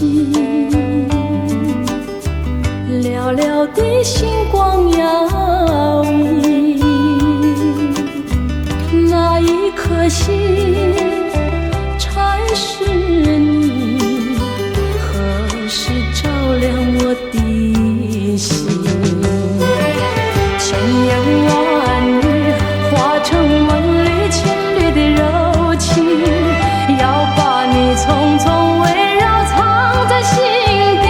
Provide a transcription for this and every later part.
起，寥寥的星光摇曳，那一颗心才是你，何时照亮我的心？千言万语化成万缕千缕的柔情，要把你匆匆围绕藏在心底。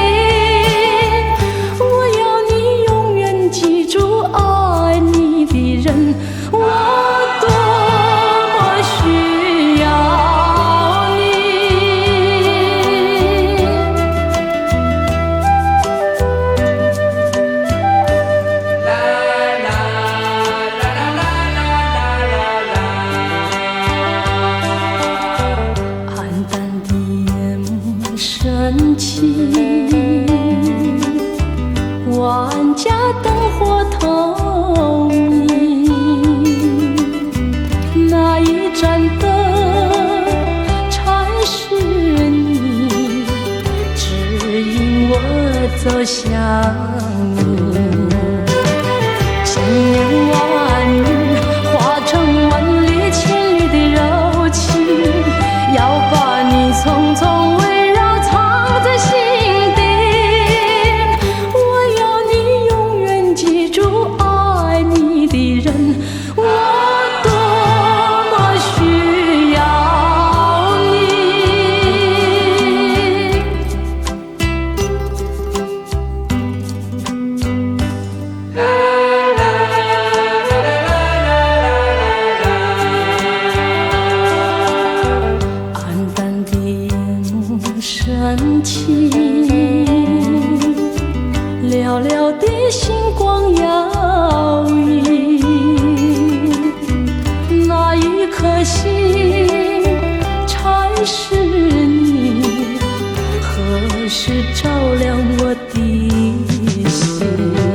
我要你永远记住爱你的人，我多么需要你。暗淡的夜幕升起，万家灯火投影，那一盏灯才是你，指引我走向你。千言万语化成万缕千缕的柔情，要把你匆匆围绕藏在心底。我要你永远记住爱你的人，我多么需要暗淡的夜幕升起，寥寥的星光摇曳，那一颗心才是你，何时照亮我的心？